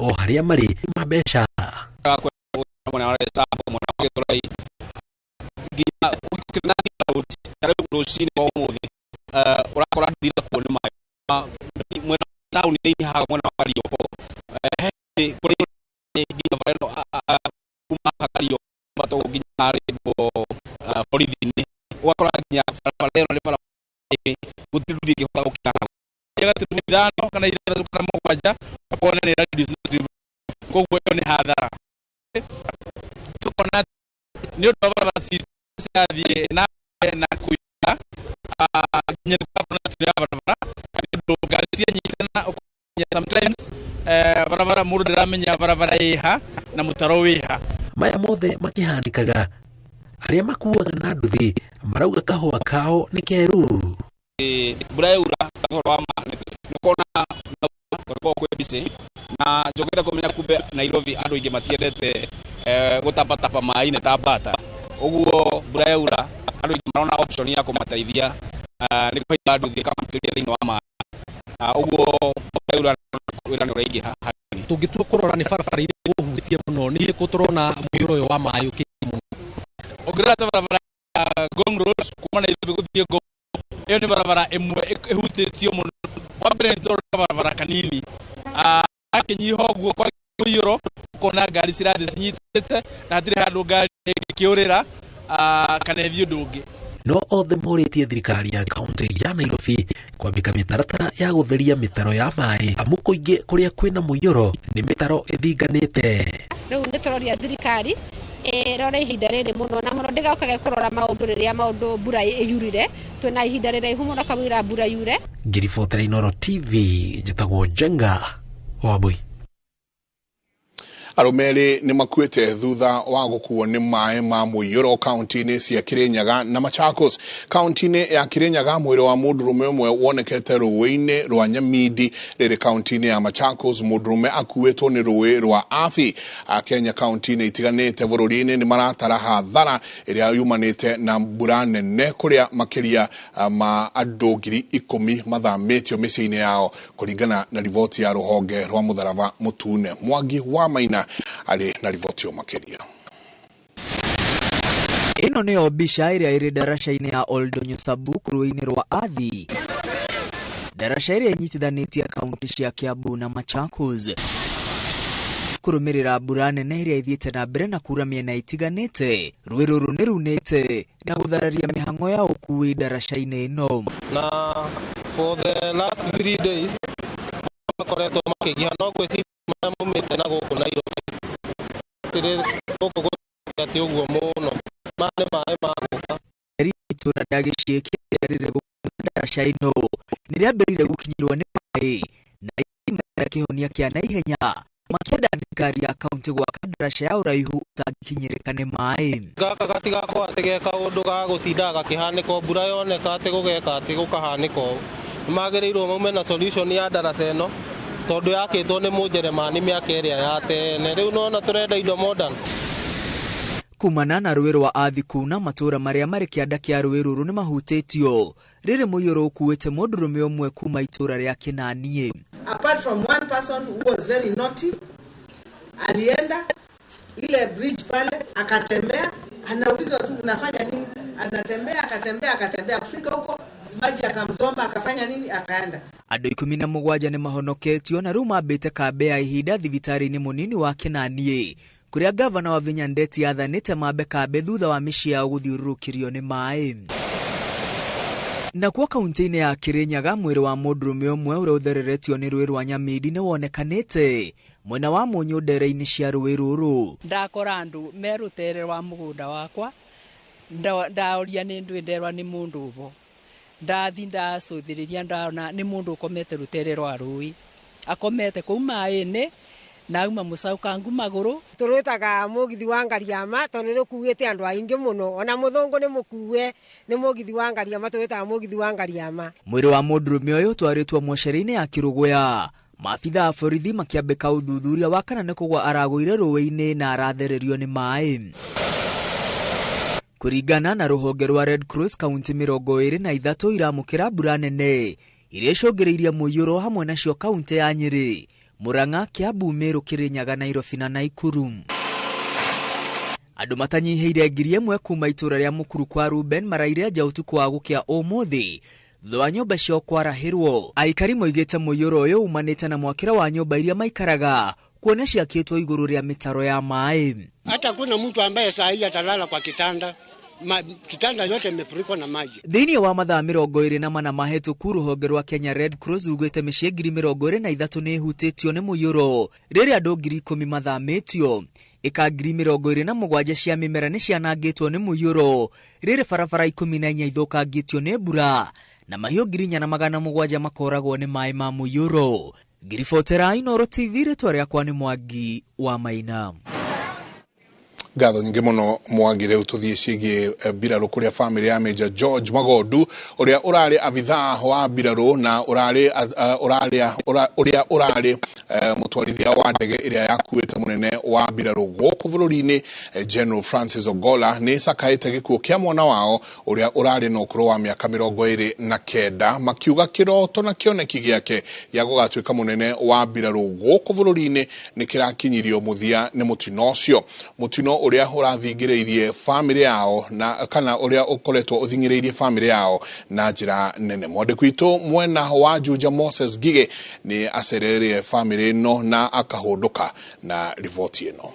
o haria mari mabesha mwana wale sapo mwana wake torai gina ukinani auti tare rusini kwa umuthi urakora ndira kuona mai mwana town ni ha mwana wali yoko kuri gina vano kuma kariyo bato gina rebo polidini wakora nya falero le para utirudi ki hota ukana yega tudano kana ira kana mwaja akona ni radio ko gwe ni hadhara tukona ndio baba siadi na kuya nyere kwa na tuya ndio garisia nyitana sometimes barabara muru ndiramenya barabara iha na mutaro wiha maya mothe makihandikaga aria makuaga na nduthi marauga kahua kao ni keru buraura ngorwama nikona toko kwebise na jogera komenya kube Nairobi ando inge matiendete gutapatapa mai ne tabata uguo buraura ando inge marona option ya kumateithia ni kwa nduthi kama tulia thini wa ma uguo buraura wira no reingi hani tungitua kurora ni barabara iri guhutie muno ni iri kuturona muyuro yo wa mai ukimu ogera barabara Gong Road kuma Nairobi guthie go iyo ni barabara emwe ehutitio muno wambere ntora barabara kanini akinyiho guo kwa yuro kona gari cirade cinyitete na hatire handu gari ikiurira kana ithio ndungi no othe moritie thirikari ya kaunti ya Nairobi kwambika mitaratara ya gutheria mitaro ya mai amuko ingi kuria kwina muyuro ni mitaro ithinganite riu nditororia thirikari rora ihinda riri muno na muno ndigaukaga kurora maundu riria maundu mbura iyurire twina ihinda riraihu muno kamwira mbura yure ngiribotera Inooro TV njitagwo Jenga Wabui. Arumeri ni makuete thutha wa gukuo ni mai ma muyuro kaunti-ini cia Kirinyaga na Machakos. Kaunti-ini ya Kirinyaga mwiri wa mundurume umwe wonekete ruwi-ini rwa Nyamidi riri kaunti-ini ya Machakos. Mundurume akuitwo ni ruwi rwa Athi. Kenya kaunti-ini itiganite bururi-ini ni maratara hathara iria yumanite na mbura nene kuria makiria ma andu 10,000 mathamitio micii-ini yao kuringana na riboti ya ruhonge rwa mutharaba mutune. Mwangi wa Maina ali na riboti yo makeria. Ino ni obisha iria iri darasha-ini ya Oldonyo Sabu ruwi-ini rwa Athi. Darasha iria inyitithanitie kaunti cia Kiambu na Machakos. Kurumirira mbura nene iria ithiite na mbere na kura miena itiganite, ruwi ruru ni runite na guthararia mihango ya ukui darasha-ini ino. Na for the last 3 days makoretwo makigia no kweci mumite na guku Nairobi tire guku gati uguo muno mane mai maguka ritura ndagiciekire rire darasha ino niriambirire gukinyirwo ni mai na kihonia kia naihenya makienda thirikari ya kaunti gwaka darasha ya uraihu utagikinyirika ni mai gaka gatigakwo ategeka undu ga gutinda gakihaniko mbura yoneka ati gugeka ati gukahaniko magereirwo maume na solution ya darasha ino tondu yakitwo ni Mujeremani miaka iria ya tene riu nona turenda indo modern. Kumana na ruwi rwa Athi kuna matura maria mari kianda kia ruwi ruru ni mahutitio riri muyuro ukuite mundurume umwe kuma itura ria Kinanie. Apart from one person who was very naughty, alienda ile bridge pale akatembea, anaulizwa tu unafanya nini, akatembea kufika huko maji akamzomba akafanya nini akaenda. Andu 17 ni mahonoketio na riu mambite kambe ya ihinda thibitari-ini munini wa Kinanie kuria gavana wa Vinya Ndeti athanite mambe kambe thutha wa micii yao guthiururukirio ni mai. Na kwa kaunti-ini ya Kirinyaga mwiri wa mundurume umwe uria uthereretio ni ruwi rwa Nyamidi ni wonekanite mwena wa munyu ndere-ini cia ruwi ruru. Ndakora andu merutere wa mugunda wakwa ndaoria ni ndwenderwa ni mundu ubo ndathi ndacuthiriria ndaona ni mundu ukomete rutere rwa ruwi akomete kuu mai-ini na uma mucaukangu maguru turutaga mugithi wa Ngariama tondu rukuite andu aingi muno ona muthungu ni mukuwe ni mugithi wa Ngariama turutaga mugithi wa Ngariama. Mwiri wa mundurume uyu twaritwo mosheri-ini ya Kiruguya maabitha a borithi makiambika uthuthuria wa kana ni kugwa aragwire ruwi-ini na arathererio ni mai. Kuringana na ruhonge rwa Red Cross kaunti 23 iramukira mbura nene iria icũngĩrĩirie mũiyũro hamwe nacio kaunti ya Nyeri Murang'a, Kiambu, Meru, Kirinyaga, Nairobi na Nakuru. Andu matanyiheire ngiri ĩmwe kuma itura ria Mukuru kwa Ruben maraire nja utuku wa gukia umuthi thutha wa nyumba cio kwarahirwo. Aikari moigite mũiyũro ũyũ umanite na mwakĩra wa nyumba iria maikaraga kuona ciakĩtwo igũrũ ria mitaro ya maĩ. Hata kuna mtu ambaye saa hii atalala kwa kitanda. Kitanda yote imefurikwa na maji. Thĩinĩ wa mathaa 24 mahĩtũku rũhonge rwa Kenya Red Cross rugĩte mĩciĩ 23 nĩ ihutĩtio nĩ mũiyũro rĩrĩa andũ 10,000 mathamĩtio. Eka 27 cia mĩmera nĩ cianangĩtwo nĩ mũiyũro rĩrĩ barabara 14 ithũkangĩtio nĩ mbura na mahiũ 4,700 makoragwo nĩ maĩ ma mũiyũro. Ngiribotera Inooro TV, rĩtwa rĩakwa nĩ Mwangi wa Maina. Ngatho nyingĩ mũno Mwangi, rĩu tũthiĩ ciĩgiĩ mbirarũ kũrĩa family ya Major George Magondu ũrĩa ũrarĩ abithaa wa mbirarũ na ũrarĩ mũtwarithia wa ndege ĩrĩa yakuĩte mũnene wa mbirarũ gũkũ bũrũri-inĩ General Francis Ogola nĩ cakaĩte gĩkuũ kĩa mwana wao ũrĩa ũrarĩ na ũkũrũ wa mĩaka 29 makiuga kĩroto na kĩoneki gĩake gĩa gũgatuĩka mũnene wa mbirarũ gũkũ bũrũri-inĩ nĩ kĩrakinyirio mũthia nĩ mũtino ũcio. Mũtino ũrĩa ũrathingĩrĩirie family yao na kana ũrĩa ũkoretwo ũthingĩrĩirie family yao na njĩra nene. Mwandĩki witũ mwena wa Juja Moses Gige nĩ acereire family ĩno na akahũndũka na riboti ĩno.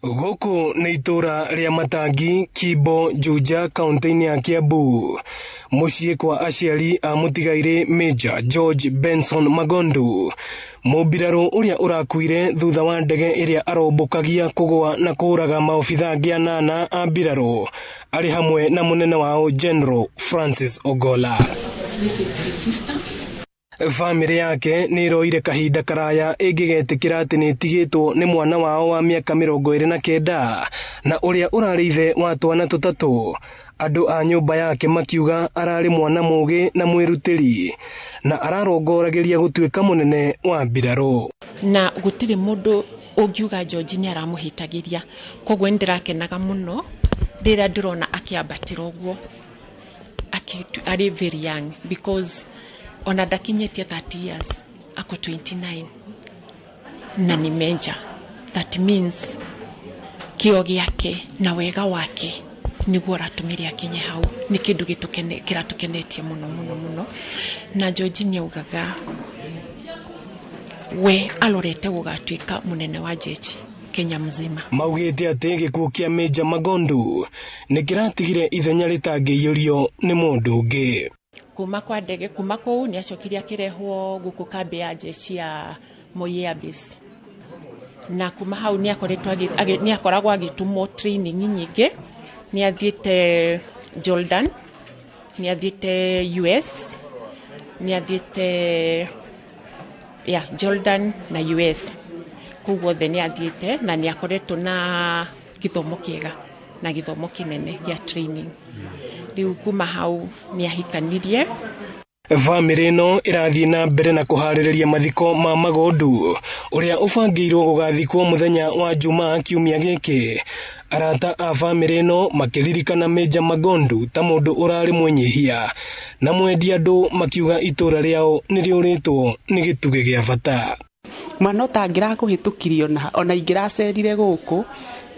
Gũkũ nĩ itura rĩa Matangi, Kimbo, Juja, kaunti-inĩ ya Kiambu. Mũciĩ kwa aciari a mũtigaire Major George Benson Magondu, mũmbirarũ ũrĩa ũrakuire thutha wa ndege ĩrĩa arombokagia kũgũa na kũraga maobithaa 8 a mbirarũ arĩ hamwe na mũnene wao General Francis Ogola. This is the sister. Family yake nĩ roire kahinda karaya ĩngĩgetĩkĩra atĩ nĩ tigĩtwo nĩ mwana wao wa mĩaka 29 na ũrĩa ũrarĩ ithe wa twana tũtatũ. Andũ a nyũmba yake makiuga ararĩ mwana mũgĩ na mwĩrutĩri na ararongoragĩria gũtuĩka mũnene wa mbirarũ. Na gũtirĩ mũndũ ũngiuga George nĩ aramũhitagĩria, koguo ndĩrakenaga mũno rĩrĩa ndĩrona akĩambatĩra ũguo arĩ very young, because ona ndakinyĩtie 30 years, ako 29 na ni Major. That means kĩo gĩake na wega wake nĩguo aratũmĩre akinye hau, nĩ kĩndũ kĩratũkenetie mũno na George nĩ augaga we alorete gũgatuĩka mũnene wa jeshi Kenya mzima. Maugĩte atĩ gĩkuũ kĩa Major Magondu nĩ kĩratigire ithenya rĩtangĩiyũrio nĩ mũndũ ũngĩ. Kuma kwa ndege, kuma kũu nĩ acokirie akĩrehwo gũkũ kambi ya jeshi ya Moi Air Base, na kuma hau nĩ akoragwo agĩtumwo training nyingĩ. Nĩ athiĩte Jordan, nĩ athiĩte US, nĩ athiĩte Jordan na US. Koguo nĩ athiĩte na nĩ akoretwo na gĩthomo kĩega na gĩthomo kĩnene gĩa training. Rĩu kuma hau nĩ ahikanirie. Family ĩno ĩrathiĩ na mbere na kũharĩrĩria mathiko ma Magondu ũrĩa ũbangĩirwo gũgathikwo mũthenya wa Jumaa kiumia gĩkĩ. Arata a family ĩno makĩririkana Major Magondu ta mũndũ ũrarĩ mwĩnyihia na mwendia andũ makiuga itũra rĩao nĩ rĩũrĩtwo nĩ gĩtugĩ gĩa bata. Mwana ũtangĩra kũhĩtũkirio ona ingĩracerire gũkũ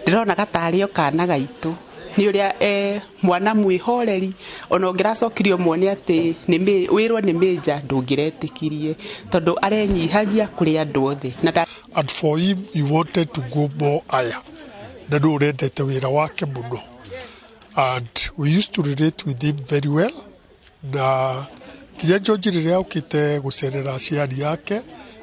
ndĩrona gatarĩ o kana gaitũ. Nĩ ũrĩa mwana mwĩhoreri, ona ũngĩracokirio muone atĩ wĩrwo nĩ Major ndũngĩretĩkirie tondũ arenyihagia kũrĩ andũ othe. And for him, he wanted to go more higher. Na nĩ ũrendete wĩra wake mũno. And we used to relate with him very well. Na nginya George rĩrĩa okĩte gũcerera aciari yake,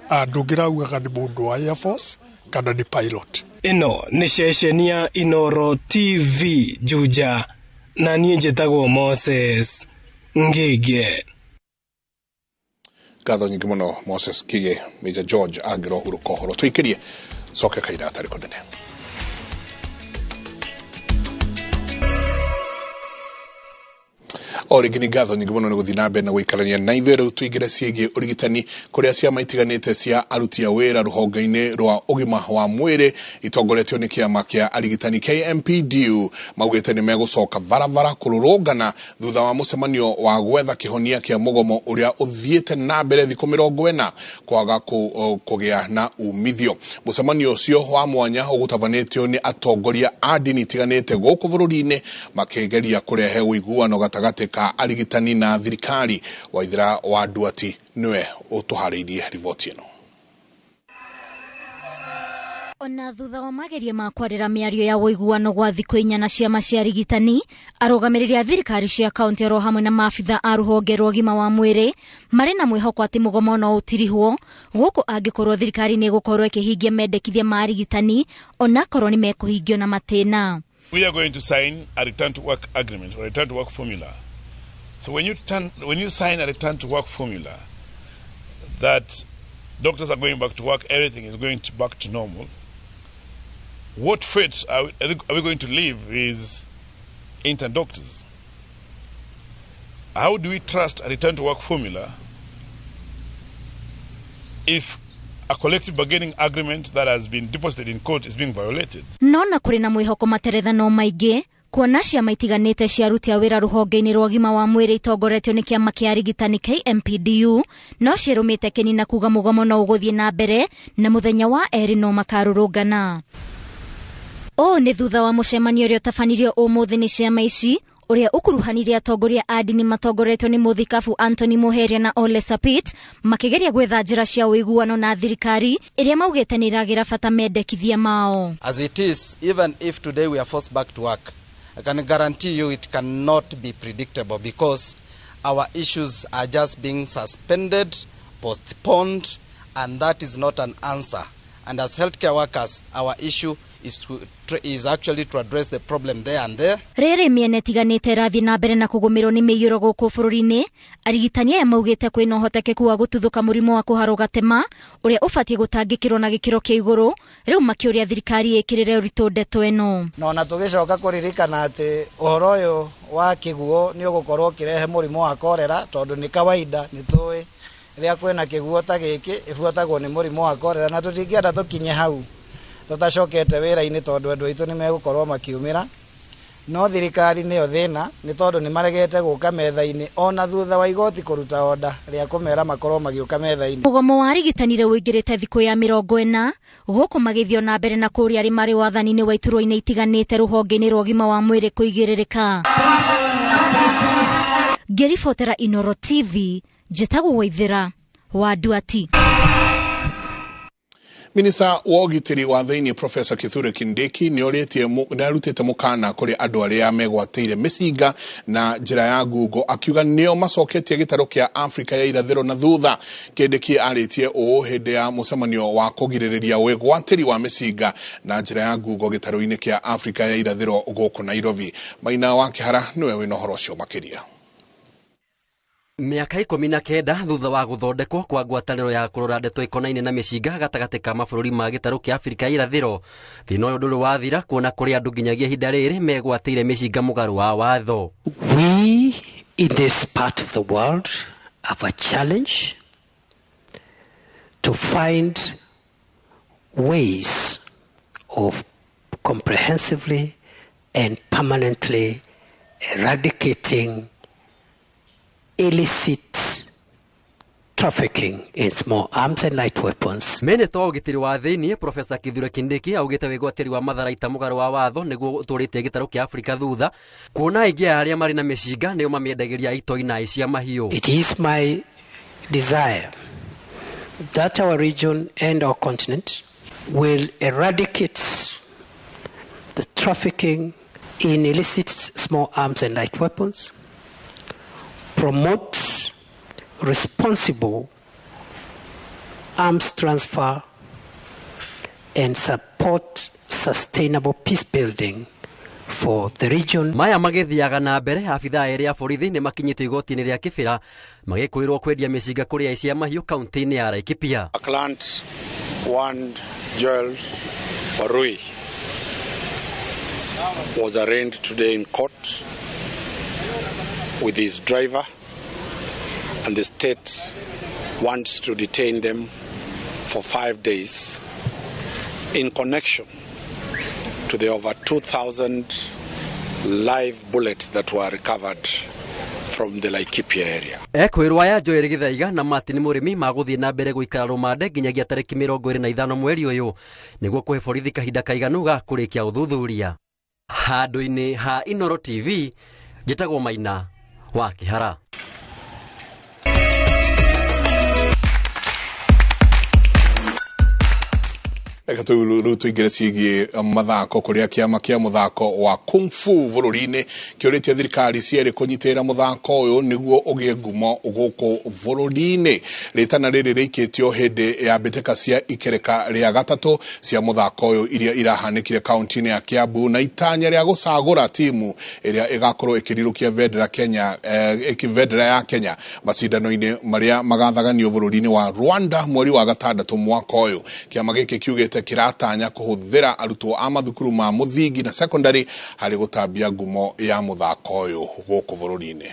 ndũngĩraugaga nĩ mũndũ wa Air Force kana nĩ pilot. Ino nĩ ceceni ya Inooro TV Juja na niĩ njĩtagwo Moses Ngige. Ngatho nyingĩ mũno Moses Ngige. Major George angĩrohurũka ũhoro tũikĩrie coke kaira atarĩ kũnene. Origini gatho nyingi muno ni guthina mbere na guikarania na ithuĩ rĩu tuingĩre ciĩgiĩ ũrigitani kũrĩa ciama itiganĩte cia aruti a wĩra rũhonge-inĩ rwa ũgima wa mwĩrĩ itongoretio nĩ kĩama kĩa arigitani KMPDU maugĩte nĩ megũcoka barabara kũrũrũngana thutha wa mũcemanio wa gwetha kĩhonia kĩa mũgomo ũrĩa ũthiĩte na mbere thikũ 40 kwaga kũgĩa na umithio. Mũcemanio ũcio wa mwanya ũgũtabanĩtio nĩ atongoria a ndini itiganĩte gũkũ bũrũri-inĩ makĩgeria kũrehe ũiguano gatagatĩ ka arigitani na thirikari. Waithira wa Nduati niwe ũtũharĩirie riboti ĩno. Ona thutha wa mageria ma kwarĩra mĩario ya ũiguano gwa thikũ 4 na ciama cia arigitani, arũgamĩrĩri a thirikari cia kaunti oro hamwe na maabitha a rũhonge rwa ũgima wa mwĩrĩ marĩ na mwĩhoko atĩ mũgomo no ũtirihwo gũkũ angĩkorwo thirikari nĩ ĩgũkorwo ĩkĩhingia mendekithia ma arigitani ona korwo nĩ mekũhingio na matĩna. We are going to sign a return to work agreement or return to work formula. So when you sign a return to work formula that doctors are going back to work, everything is going back to normal, what fate are we going to leave is intern doctors? How do we trust a return to work formula if a collective bargaining agreement that has been deposited in court is being violated? Nona kũrĩ na mwĩhoko materethano maingĩ kuona ciama itiganĩte cia aruti a wĩra rũhonge-inĩ rwa ũgima wa mwĩrĩ itongoretio nĩ kĩama kĩa arigitani KMPDU no ciĩrũmĩte kĩnina kuga mũgomo no ũgũthiĩ na mbere na mũthenya wa erĩ no makarũrũngana. Nĩ thutha wa mũcemanio ũrĩa ũtabanirio ũmũthĩ nĩ ciama ici ũrĩa ũkuruhanirie atongoria a ndini matongoretio nĩ mũthikabu Anthony Muheria na Ole Sapit makĩgeria gwetha njĩra cia ũiguano na thirikari ĩrĩa maugĩte nĩ ĩragĩra bata mendekithia mao. As it is, even if today we are forced back to work, I can guarantee you it cannot be predictable because our issues are just being suspended, postponed, and that is not an answer. And as healthcare workers, our issue is actually to address the problem there and there. Rĩrĩ mĩena ĩtiganĩte ĩrathiĩ na mbere na kũgũmĩrwo nĩ mĩiyũro gũkũ bũrũri-inĩ, arigitani aya maugĩte kwĩna ũhotekeku wa gũtuthũka mũrimũ wa kũharwo gatema ũrĩa ũbatiĩ gũtangĩkĩrwo na gĩkĩro kĩa igũrũ, rĩu makĩũria thirikari ĩkĩrĩre ũritũ ndeto ĩno. No na tũgĩcoka kũririkana atĩ ũhoro ũyũ wa kĩguũ nĩ ũgũkorwo ũkĩrehe mũrimũ wa korera tondũ nĩ kawaida nĩ tũĩ rĩrĩa kwĩna kĩguũ ta gĩkĩ ibuatagwo nĩ mũrimũ wa korera na tũtingĩenda tũkinye hau tutacokete wĩra-inĩ tondũ andũ aitũ nĩ megũkorwo makiumĩra. No thirikari nĩyo thĩna nĩ tondũ nĩ maregete gũka metha-inĩ ona thutha wa igoti kũruta oda rĩa kũmera makorwo magĩũka metha-inĩ. Mũgomo wa arigitani rĩu ũingĩrĩte thikũ ya 40 gũkũ magĩthio na mbere na kũrĩa arĩ marĩ wathani-inĩ wa iturwa-inĩ itiganĩte rũhonge-inĩ rwa ũgima wa mwĩrĩ kũigĩrĩrĩka. Ngĩribotera Inooro TV, njĩtagwo Waithira wa Nduati. Minister wa ũgitĩri wa thĩinĩ Professor Kithure Kindiki nĩarutĩte mũkana kũrĩ andũ arĩa megwatĩire mĩcinga na njĩra ya ngungo akiuga nĩo macoketie gĩtarũ kĩa Afrika ya irathĩro na thutha. Kindiki arĩtie ũũ hĩndĩ ya mũcemanio wa kũgirĩrĩria wĩgwatĩri wa mĩcinga na njĩra ya ngungo gĩtarũ-inĩ kĩa Afrika ya irathĩro gũkũ Nairobi. Maina wa Kĩhara nĩwe wĩna ũhoro ũcio makĩria. Miaka 19 thutha wa gũthondekwo kwa ngwatanĩro ya kũrora ndeto ĩkonainie na mĩcinga gatagatĩ ka mabũrũri ma gĩtarũ kĩa Afrika ya irathĩro, thĩna ũyũ ndũrĩ wathira kuona kũrĩ andũ nginyagia ihinda rĩrĩ megwatĩire mĩcinga mũgarũ wa watho. We in this part of the world have a challenge to find ways of comprehensively and permanently eradicating illicit trafficking in small arms and light weapons. Meneta wa ũgitĩri wa thĩinĩ Professor Kithure Kindiki augĩte wĩgwatĩri wa matharaita mũgarũ wa watho nĩguo ũtũrĩte gĩtarũ kĩa Afrika thutha, kuona aingĩ arĩa marĩ na mĩcinga nĩo mamiendagĩria itoi na cia mahiũ. It is my desire that our region and our continent will eradicate the trafficking in illicit small arms and light weapons, promote responsible arms transfer, and support sustainable peace building for the region. Maya magĩthiaga na mbere, abithaa erĩ a borithi nĩ makinyĩtwo igoti-inĩ rĩa Kĩbĩra magĩkwĩrwo kwendia mĩcinga kũrĩ aici a mahiũ kaunti-inĩ ya Laikipia. A client, one Joel Warui, was arraigned today in court with his driver, and the state wants to detain them for 5 days in connection to the over 2,000 live bullets that were recovered from the Laikipia area. Ekwirwa ya Joel Githaiga na Martin Murimi maguthie na mbere guikara rumande nginyagia tariki 25 mweri uyu niguo kuhe borithi kahinda kaiganu ga kurikia uthuthuria. Handu-ini ha Inoro TV njitagwo Maina wa Kihara. Reka tuigire ciĩgiĩ mathako kũrĩa kĩama kĩa mũthako wa Kung Fu bũrũri-inĩ kĩũrĩtie thirikari cierĩ kũnyitĩrĩra mũthako ũyũ nĩguo ũgĩe ngumo gũkũ bũrũri-inĩ. Rĩtana rĩrĩ rĩikĩtio hĩndĩ ya mbĩtĩka cia ikereka rĩa gatatũ cia mũthako ũyũ iria irahanĩkire kaunti-inĩ ya Kiambu na itanya rĩa gũcagũra timu ĩrĩa ĩgakorwo ĩkĩrirũkia bendera ya Kenya macindano-inĩ marĩa magathaganio bũrũri-inĩ wa Rwanda mweri wa gatandatũ mwaka ũyũ. Kĩama gĩkĩ kiugĩte kiratanya kuhuthira arutwo a mathukuru ma muthingi na secondary hari gutambia ngumo ya muthako uyu guku bururi-ini.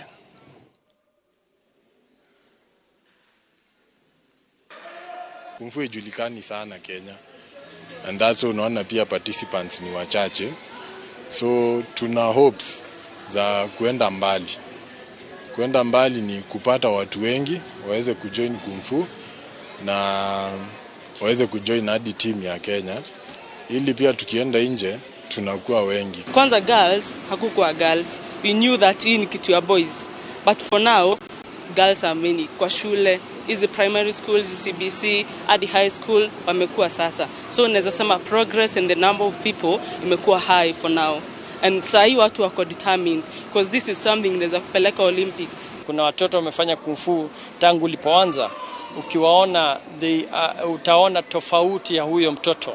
Kung Fu ijulikani sana Kenya, and that's unaona pia participants ni wachache, so tuna hopes za kuenda mbali. Kuenda mbali ni kupata watu wengi waweze kujoin Kung Fu na waweze kujoin hadi team ya Kenya, ili pia tukienda nje tunakuwa wengi. Kwanza girls, hakukuwa girls. We knew that hii ni kitu ya boys. But for now, girls are many. Kwa shule, hizi primary schools, CBC, hadi high school, wamekuwa sasa. So naweza sema progress and the number of people imekuwa high for now. And saa hii watu wako determined because this is something naweza kupeleka Olympics. Kuna watoto wamefanya Kung Fu tangu ulipoanza. Ukiwaona utaona tofauti ya huyo mtoto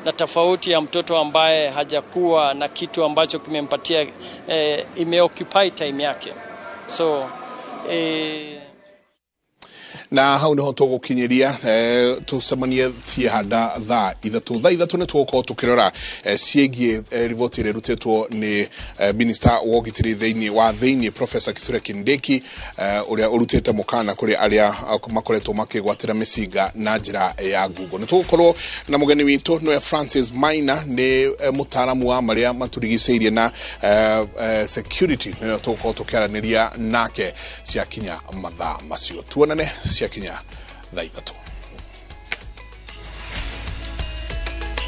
na tofauti ya mtoto ambaye hajakuwa na kitu ambacho kimempatia imeoccupy time yake. So na hau niho tugukinyiria tucemanie thiahanda thaa ithatũ nĩ tũgũkorwo tũkĩrora ciĩgiĩ riboti ĩrĩa ĩrutĩtwo nĩ minister wa ũgitĩri thĩinĩ Professor Kithure Kindiki ũrĩa ũrutĩte mũkana kũrĩ arĩa makoretwo makĩgwatĩra mĩcinga na njĩra ya Google. Nĩ tũgũkorwo na mũgeni witũ nĩwe Francis Maina, nĩ mũtaaramu wa marĩa maturigicĩirie na security, nĩwe tũgũkorwo tũkĩaranĩria nake ciakinya mathaa macio. Tuonane ciakinya thaa ithatũ.